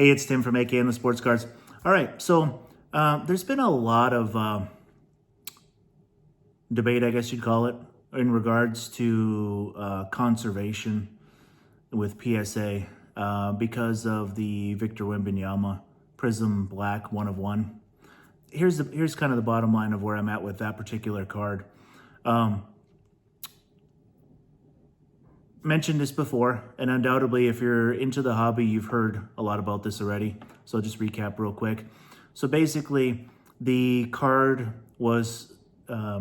Hey, it's Tim from AK and the Sports Cards. All right, so there's been a lot of debate, I guess you'd call it, in regards to conservation with PSA because of the Victor Wembanyama Prism Black 1 of 1. Here's kind of the bottom line of where I'm at with that particular card. Mentioned this before, and undoubtedly if you're into the hobby, you've heard a lot about this already. So I'll just recap real quick. So basically, the card was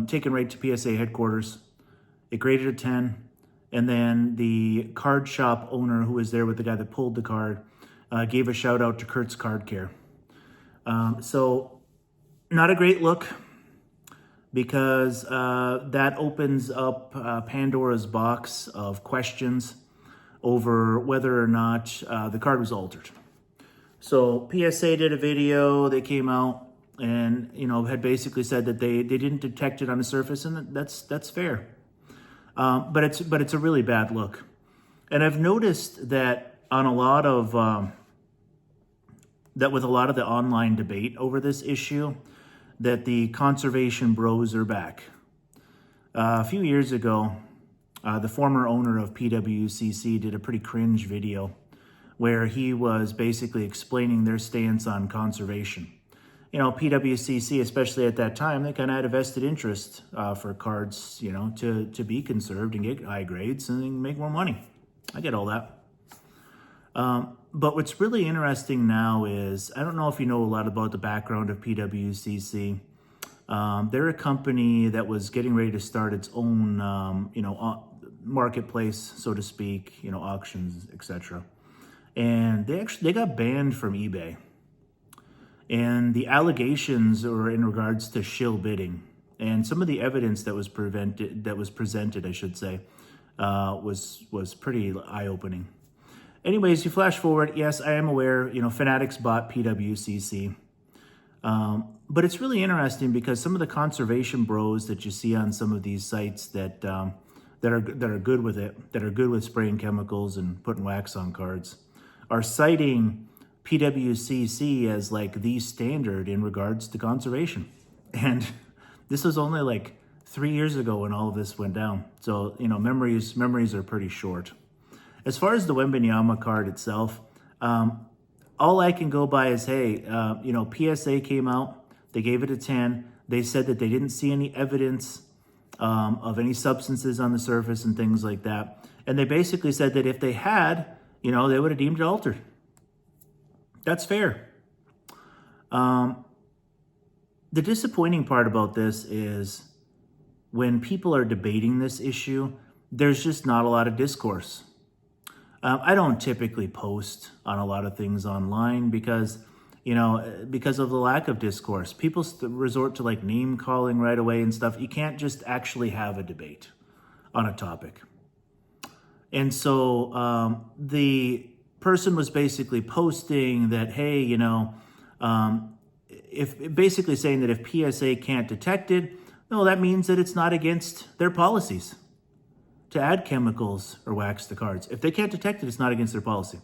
taken right to PSA headquarters. It graded a 10, and then the card shop owner who was there with the guy that pulled the card gave a shout out to Kurt's Card Care. So not a great look, because that opens up Pandora's box of questions over whether or not the card was altered. So PSA did a video, they came out and had basically said that they didn't detect it on the surface, and that's fair. But it's a really bad look. And I've noticed that on a lot of with a lot of the online debate over this issue, that the conservation bros are back. A few years ago, the former owner of PWCC did a pretty cringe video where he was basically explaining their stance on conservation. PWCC, especially at that time, they kind of had a vested interest for cards, to be conserved and get high grades and make more money. I get all that. But what's really interesting now is, I don't know if you know a lot about the background of PWCC. They're a company that was getting ready to start its own, marketplace, so to speak, auctions, etc. And they got banned from eBay. And the allegations were in regards to shill bidding, and some of the evidence that was presented, I should say, was pretty eye-opening. Anyways, you flash forward. Yes, I am aware, Fanatics bought PWCC. But it's really interesting because some of the conservation bros that you see on some of these sites that are good with it, that are good with spraying chemicals and putting wax on cards, are citing PWCC as like the standard in regards to conservation. And this was only like 3 years ago when all of this went down. So, memories are pretty short. As far as the Wembanyama card itself, all I can go by is, hey, PSA came out, they gave it a 10. They said that they didn't see any evidence of any substances on the surface and things like that. And they basically said that if they had, they would have deemed it altered. That's fair. The disappointing part about this is when people are debating this issue, there's just not a lot of discourse. I don't typically post on a lot of things online because of the lack of discourse. People resort to like name calling right away and stuff. You can't just actually have a debate on a topic. And so the person was basically posting that, hey, if basically saying that if PSA can't detect it, no, that means that it's not against their policies to add chemicals or wax to cards. If they can't detect it, it's not against their policy.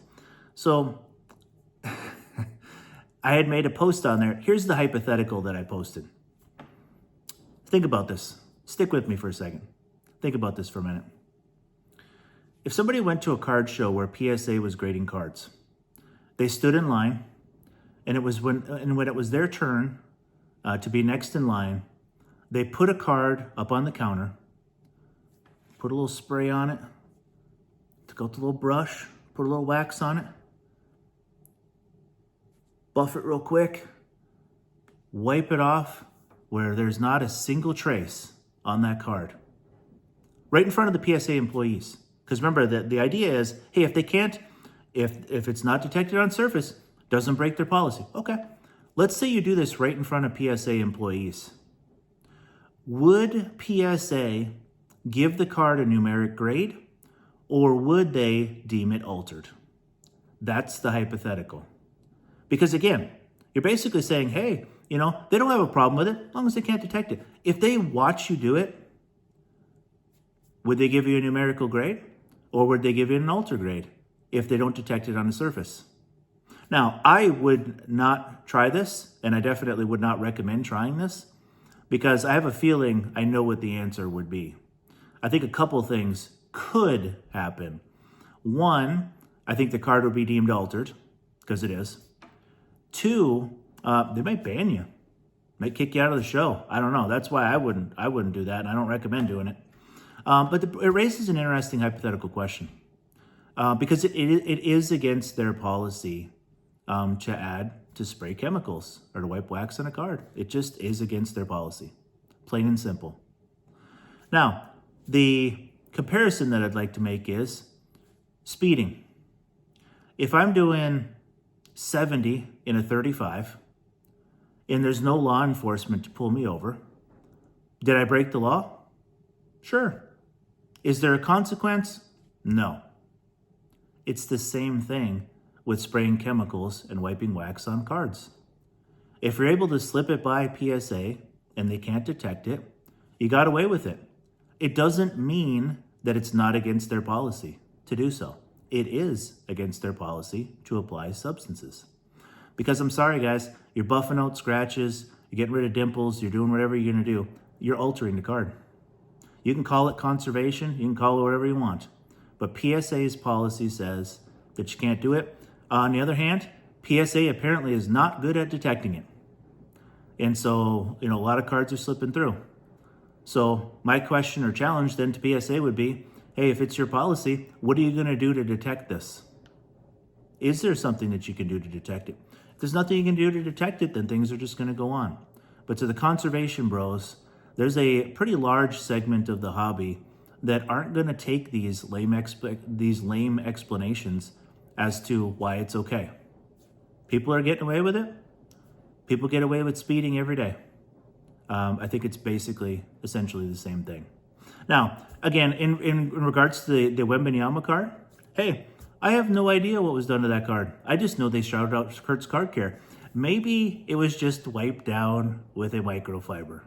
So I had made a post on there. Here's the hypothetical that I posted. Think about this. Stick with me for a second. Think about this for a minute. If somebody went to a card show where PSA was grading cards, they stood in line, and when it was their turn to be next in line, they put a card up on the counter, put a little spray on it, took out the little brush, put a little wax on it, buff it real quick, wipe it off where there's not a single trace on that card. Right in front of the PSA employees. Because remember, the idea is, hey, if they can't, if it's not detected on surface, doesn't break their policy. Okay, let's say you do this right in front of PSA employees. Would PSA give the card a numeric grade, or would they deem it altered? That's the hypothetical. Because again, you're basically saying, hey, they don't have a problem with it as long as they can't detect it. If they watch you do it, would they give you a numerical grade, or would they give you an altered grade if they don't detect it on the surface? Now, I would not try this, and I definitely would not recommend trying this, because I have a feeling I know what the answer would be. I think a couple things could happen. One, I think the card would be deemed altered, because it is. Two, they might ban you, might kick you out of the show. I don't know. That's why I wouldn't do that, and I don't recommend doing it. But it raises an interesting hypothetical question, because it is against their policy to spray chemicals or to wipe wax on a card. It just is against their policy, plain and simple. Now, the comparison that I'd like to make is speeding. If I'm doing 70 in a 35 and there's no law enforcement to pull me over, did I break the law? Sure. Is there a consequence? No. It's the same thing with spraying chemicals and wiping wax on cards. If you're able to slip it by PSA and they can't detect it, you got away with it. It doesn't mean that it's not against their policy to do so. It is against their policy to apply substances. Because I'm sorry, guys, you're buffing out scratches, you're getting rid of dimples, you're doing whatever you're going to do. You're altering the card. You can call it conservation, you can call it whatever you want. But PSA's policy says that you can't do it. On the other hand, PSA apparently is not good at detecting it. And so, a lot of cards are slipping through. So my question or challenge then to PSA would be, hey, if it's your policy, what are you going to do to detect this? Is there something that you can do to detect it? If there's nothing you can do to detect it, then things are just going to go on. But to the conservation bros, there's a pretty large segment of the hobby that aren't going to take these lame explanations as to why it's okay. People are getting away with it. People get away with speeding every day. I think it's essentially the same thing. Now, again, in regards to the Wembanyama card, hey, I have no idea what was done to that card. I just know they shouted out Kurt's Card Care. Maybe it was just wiped down with a microfiber.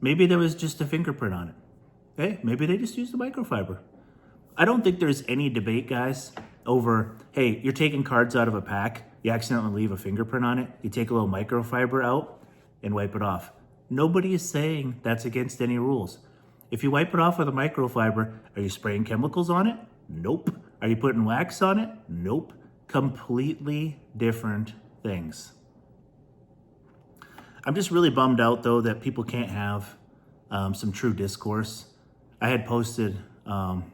Maybe there was just a fingerprint on it. Hey, maybe they just used a microfiber. I don't think there's any debate, guys, over, hey, you're taking cards out of a pack, you accidentally leave a fingerprint on it, you take a little microfiber out and wipe it off. Nobody is saying that's against any rules. If you wipe it off with a microfiber, are you spraying chemicals on it? Nope. Are you putting wax on it? Nope. Completely different things. I'm just really bummed out, though, that people can't have some true discourse. I had posted on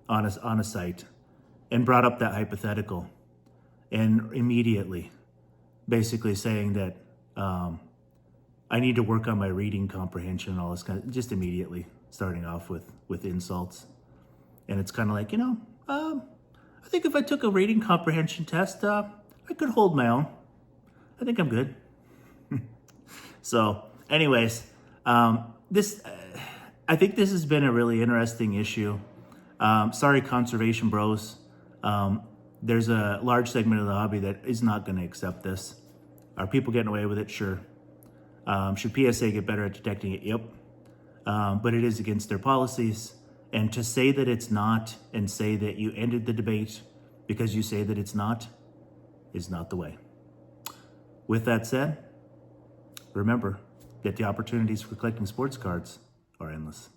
a site and brought up that hypothetical, and immediately basically saying that I need to work on my reading comprehension and all this kind of, just immediately starting off with insults. And it's kind of like, I think if I took a reading comprehension test, I could hold my own. I think I'm good. So anyways, I think this has been a really interesting issue. Sorry, conservation bros. There's a large segment of the hobby that is not going to accept this. Are people getting away with it? Sure. Should PSA get better at detecting it? Yep. But it is against their policies. And to say that it's not and say that you ended the debate because you say that it's not is not the way. With that said, remember that the opportunities for collecting sports cards are endless.